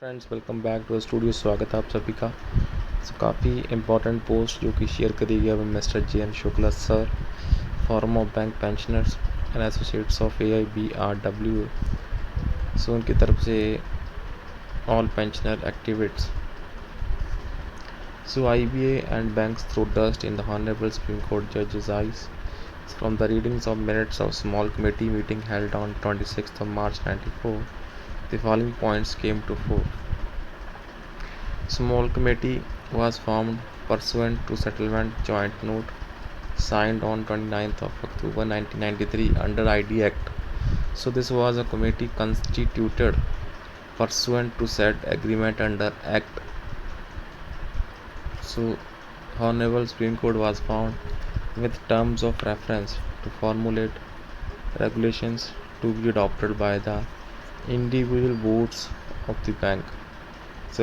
Friends welcome back to studio. स्वागत है आप सभी का। काफ़ी इम्पोर्टेंट पोस्ट जो कि शेयर करी गई अब mister J N Shukla sir, forum of bank pensioners and associates of AIBRW। उनकी तरफ से all pensioner activists. IBA and banks throw dust in the Honorable Supreme Court Judge's eyes from the readings of minutes of small committee meeting held on 26th of March 94. The following points came to fore. Small committee was formed pursuant to settlement joint note signed on 29th of October 1993 under ID Act. This was a committee constituted pursuant to said agreement under Act. Honorable Supreme Court was found with terms of reference to formulate regulations to be adopted by the individual boards of the bank.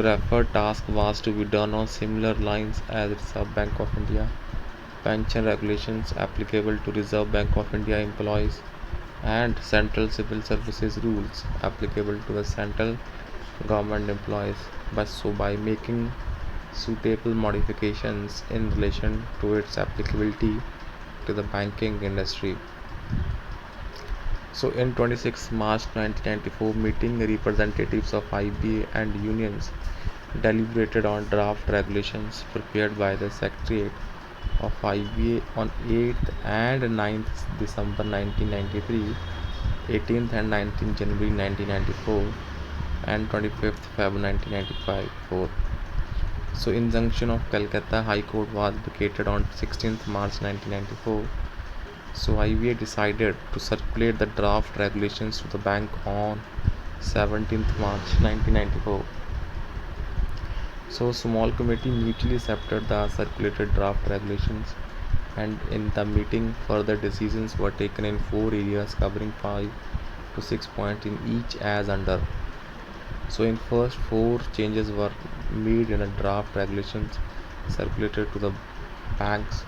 Referred task was to be done on similar lines as Reserve Bank of India pension regulations applicable to Reserve Bank of India employees and Central Civil Services rules applicable to the central government employees, by making suitable modifications in relation to its applicability to the banking industry. In 26 March 1994 meeting, representatives of IBA and unions deliberated on draft regulations prepared by the Secretariat of IBA on 8th and 9th December 1993, 18th and 19th January 1994 and 25th February 1995. Injunction of Calcutta High Court was vacated on 16th March 1994. IBA decided to circulate the draft regulations to the bank on 17th March 1994. Small committee mutually accepted the circulated draft regulations, and in the meeting further decisions were taken in 4 areas covering 5 to 6 points in each as under. In first 4 changes were made in the draft regulations circulated to the banks.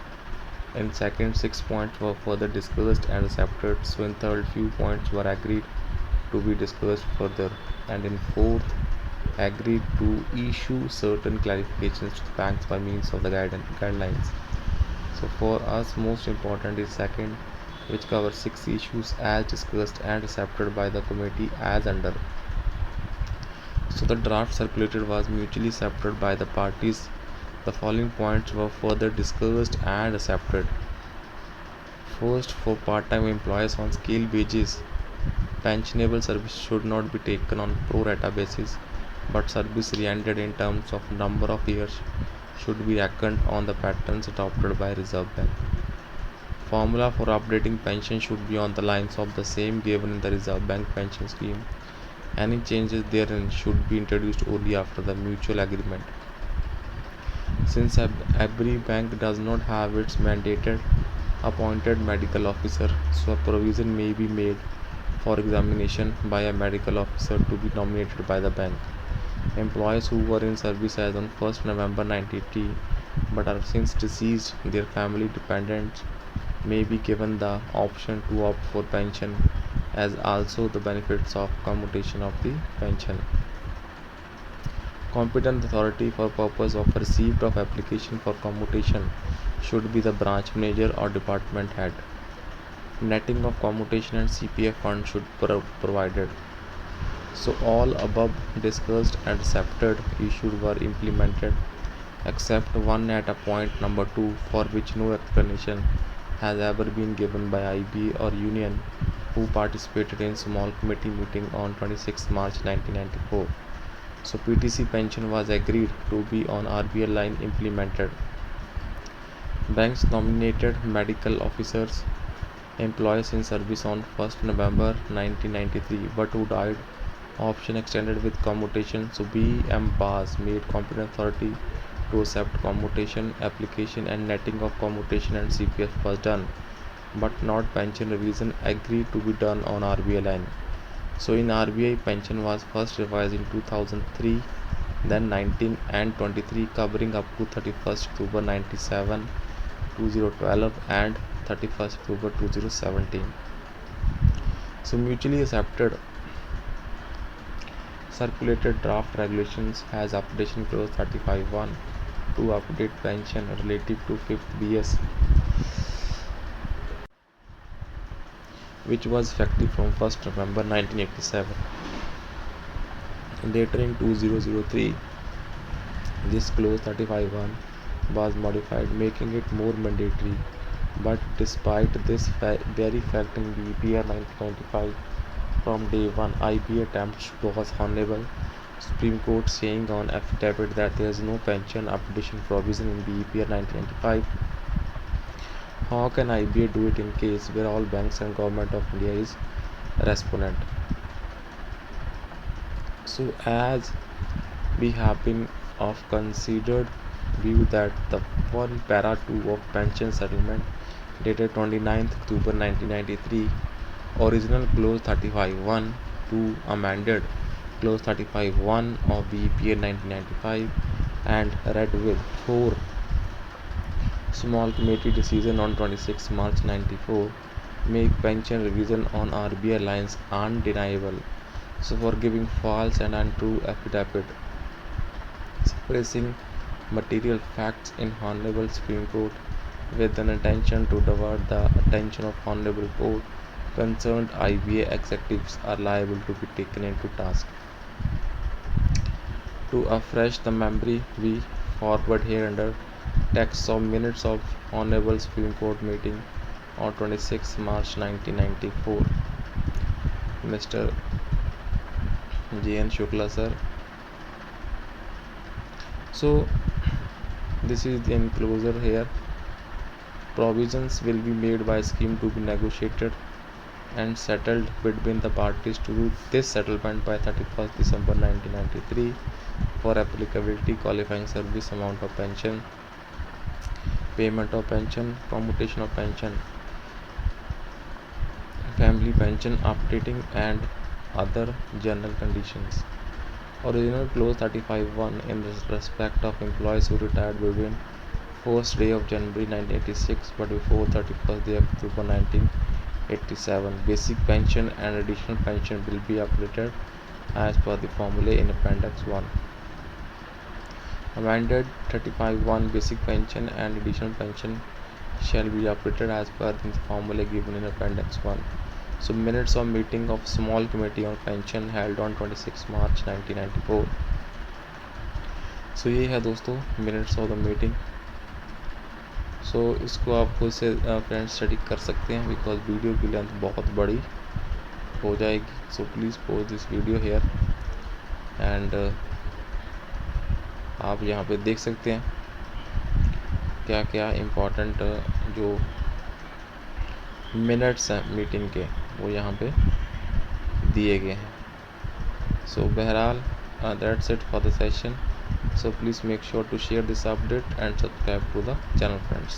In second 6 points were further discussed and accepted. In third few points were agreed to be discussed further, and in fourth agreed to issue certain clarifications to the banks by means of the guidelines. For us most important is second, which covers 6 issues as discussed and accepted by the committee as under. The draft circulated was mutually accepted by the parties. The following points were further discussed and accepted. First, for part-time employees on scale wages, pensionable service should not be taken on pro rata basis, but service rendered in terms of number of years should be reckoned on the patterns adopted by Reserve Bank. Formula for updating pension should be on the lines of the same given in the Reserve Bank pension scheme. Any changes therein should be introduced only after the mutual agreement. Since every bank does not have its mandated appointed medical officer, a provision may be made for examination by a medical officer to be nominated by the bank. Employees who were in service as on 1st November 1980 but are since deceased, their family dependents may be given the option to opt for pension as also the benefits of commutation of the pension. Competent authority for purpose of receipt of application for commutation should be the branch manager or department head. Netting of commutation and CPF fund should be provided. All above discussed and accepted issues were implemented except one at a point number 2, for which no explanation has ever been given by IB or union who participated in small committee meeting on 26 March 1994. PTC pension was agreed to be on RBL line implemented. Banks nominated medical officers, employees in service on 1st November 1993 but who died, option extended with commutation. BM BAS made competent authority to accept commutation application, and netting of commutation and CPF was done, but not pension revision agreed to be done on RBI line. In RBI, pension was first revised in 2003, then 19 and 23, covering up to 31st October 97, 2012 and 31st October 2017. Mutually accepted circulated draft regulations has application clause 35(1) to update pension relative to 5th BS, which was effective from 1st November 1987. Later in 2003, this clause 35(1) was modified, making it more mandatory. But despite this very fact in BPR 1995, from day one, IBA attempts was Honorable Supreme Court saying on affidavit that there is no pension updation provision in BPR 1995. How can IBA do it in case where all banks and government of India is respondent? So as we have been of considered view that the one para 2 of pension settlement dated 29th October 1993, original clause 35(1) to amended clause 35(1) of BPA 1995 and read with 4 small committee decision on 26 March 94 make pension revision on RBI lines undeniable. So for giving false and untrue affidavit, suppressing material facts in Honorable Supreme Court with an intention to divert the attention of Honorable Court, concerned IBA executives are liable to be taken into task. To afresh the memory, we forward here under text of minutes of Honorable Supreme Court meeting on 26 March 1994. Mr. J.N. Shukla sir. So this is the enclosure here. Provisions will be made by scheme to be negotiated and settled between the parties to do this settlement by 31st December 1993 for applicability, qualifying service, amount of pension, payment of pension, commutation of pension, family pension, updating and other general conditions. Original clause 35(1) in respect of employees who retired between 1st day of January 1986 but before 31st day of October 1987. Basic pension and additional pension will be updated as per the formula in Appendix 1. Amended 35(1) basic pension and additional pension shall be updated as per the formula given in Appendix 1. So minutes of meeting of small committee on pension held on 26 March 1994. सो ये है दोस्तों minutes of the meeting. सो इसको आप खुद से friends study कर सकते हैं बिकॉज वीडियो की लेंथ बहुत बड़ी हो जाएगी. So please pose this video hair and आप यहाँ पे देख सकते हैं क्या क्या इम्पोर्टेंट जो मिनट्स हैं मीटिंग के वो यहाँ पे दिए गए हैं. सो बहरहाल that's it for the session. So please make sure to share this update and subscribe to the channel friends.